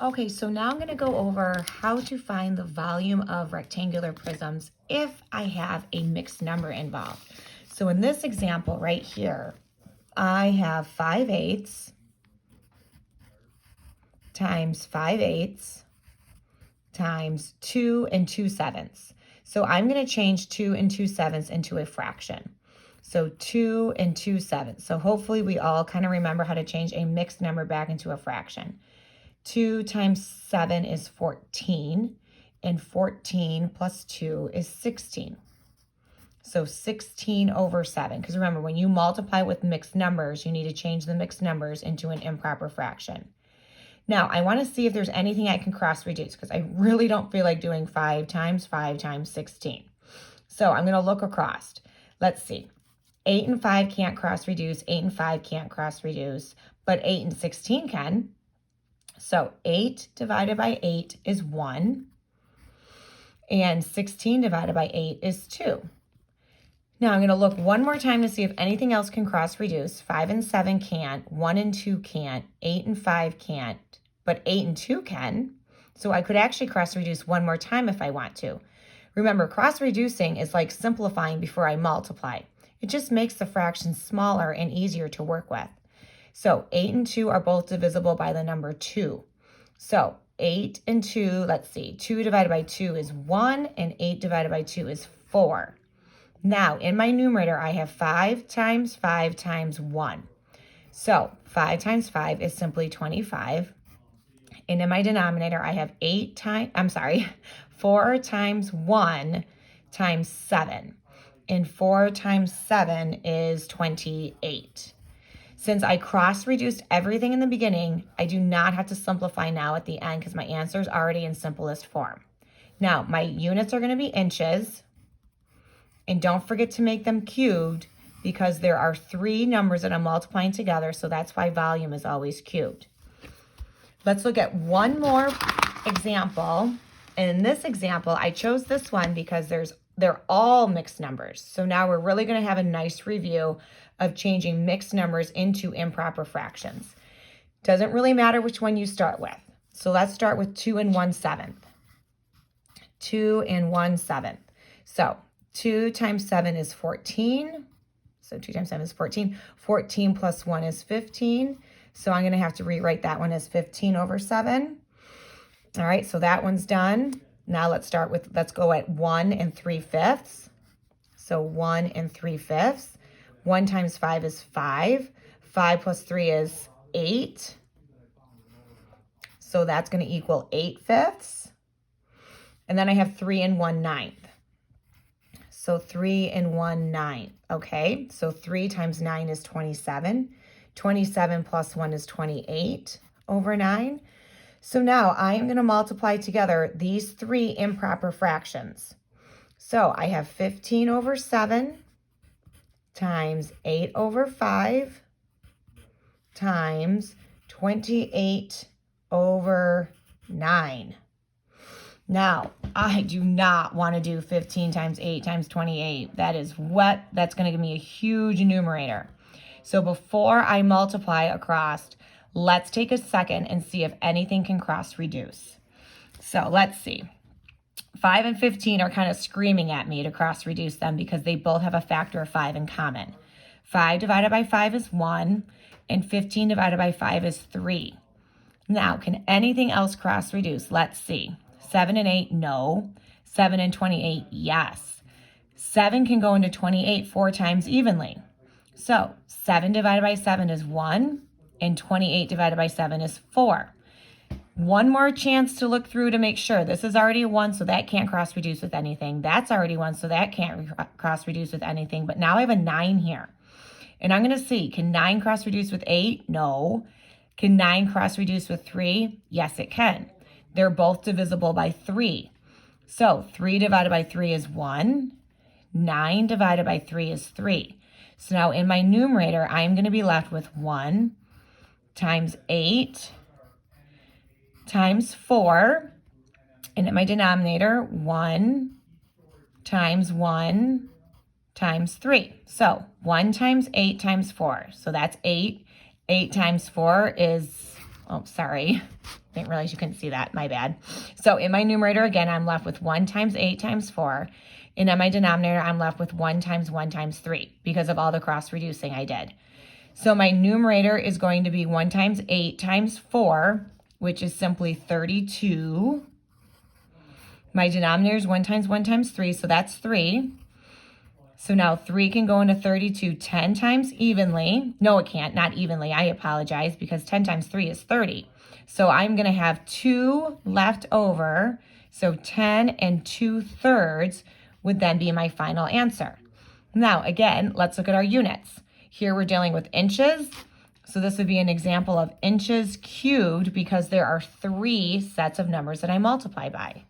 Okay, so now I'm going to go over how to find the volume of rectangular prisms if I have a mixed number involved. So in this example right here, I have 5/8 times 5/8 times 2 and 2/7. So I'm going to change 2 and 2/7 into a fraction. So 2 and 2/7. So hopefully we all kind of remember how to change a mixed number back into a fraction. 2 times 7 is 14, and 14 plus 2 is 16. So 16 over 7, because remember, when you multiply with mixed numbers, you need to change the mixed numbers into an improper fraction. Now, I want to see if there's anything I can cross-reduce, because I really don't feel like doing 5 times 16. So I'm going to look across. Let's see. 8 and 5 can't cross-reduce, 8 and 5 can't cross-reduce, but 8 and 16 can. So 8 divided by 8 is 1, and 16 divided by 8 is 2. Now I'm going to look one more time to see if anything else can cross-reduce. 5 and 7 can't, 1 and 2 can't, 8 and 5 can't, but 8 and 2 can. So I could actually cross-reduce one more time if I want to. Remember, cross-reducing is like simplifying before I multiply. It just makes the fractions smaller and easier to work with. So 8 and 2 are both divisible by the number 2. So 8 and 2, let's see, 2 divided by 2 is 1, and 8 divided by 2 is 4. Now, in my numerator, I have 5 times 5 times 1. So 5 times 5 is simply 25. And in my denominator, I have 4 times 1 times 7. And 4 times 7 is 28. Since I cross-reduced everything in the beginning, I do not have to simplify now at the end because my answer is already in simplest form. Now, my units are going to be inches. And don't forget to make them cubed because there are 3 numbers that I'm multiplying together, so that's why volume is always cubed. Let's look at one more example. And in this example, I chose this one because they're all mixed numbers. So now we're really going to have a nice review of changing mixed numbers into improper fractions. Doesn't really matter which one you start with. So let's start with 2 and 1/7. 2 and 1/7. So 2 times 7 is 14. So 2 times 7 is 14. 14 plus 1 is 15. So I'm going to have to rewrite that one as 15 over 7. All right, so that one's done. Now let's go at 1 and 3/5. So 1 and 3/5. 1 times 5 is 5. 5 plus 3 is 8. So that's going to equal 8/5. And then I have 3 and 1/9. So 3 and 1/9. Okay, so 3 times 9 is 27. 27 plus 1 is 28 over 9. So now I am going to multiply together these 3 improper fractions. So I have 15 over 7 times 8 over 5 times 28 over 9. Now, I do not want to do 15 times 8 times 28. That's going to give me a huge numerator. So before I multiply across, let's take a second and see if anything can cross-reduce. So let's see. 5 and 15 are kind of screaming at me to cross-reduce them because they both have a factor of 5 in common. 5 divided by 5 is 1, and 15 divided by 5 is 3. Now, can anything else cross-reduce? Let's see. 7 and 8, no. 7 and 28, yes. 7 can go into 28 4 times evenly. So 7 divided by 7 is 1, and 28 divided by 7 is 4. One more chance to look through to make sure. This is already a 1, so that can't cross-reduce with anything. That's already 1, so that can't cross-reduce with anything. But now I have a 9 here. And I'm going to see, can 9 cross-reduce with 8? No. Can 9 cross-reduce with 3? Yes, it can. They're both divisible by 3. So 3 divided by 3 is 1. 9 divided by 3 is 3. So now in my numerator, I'm going to be left with 1 times 8 times 4. And in my denominator, 1 times 1 times 3. So 1 times 8 times 4. So that's 8. 8 times 4 is, Didn't realize you couldn't see that. My bad. So in my numerator, again, I'm left with 1 times 8 times 4. And in my denominator, I'm left with 1 times 1 times 3 because of all the cross reducing I did. So my numerator is going to be 1 times 8 times 4, which is simply 32. My denominator is 1 times 1 times 3, so that's 3. So now 3 can go into 32 10 times evenly. No, it can't, not evenly. I apologize because 10 times 3 is 30. So I'm going to have 2 left over. So 10 and 2/3 would then be my final answer. Now, again, let's look at our units. Here we're dealing with inches. So this would be an example of inches cubed because there are 3 sets of numbers that I multiply by.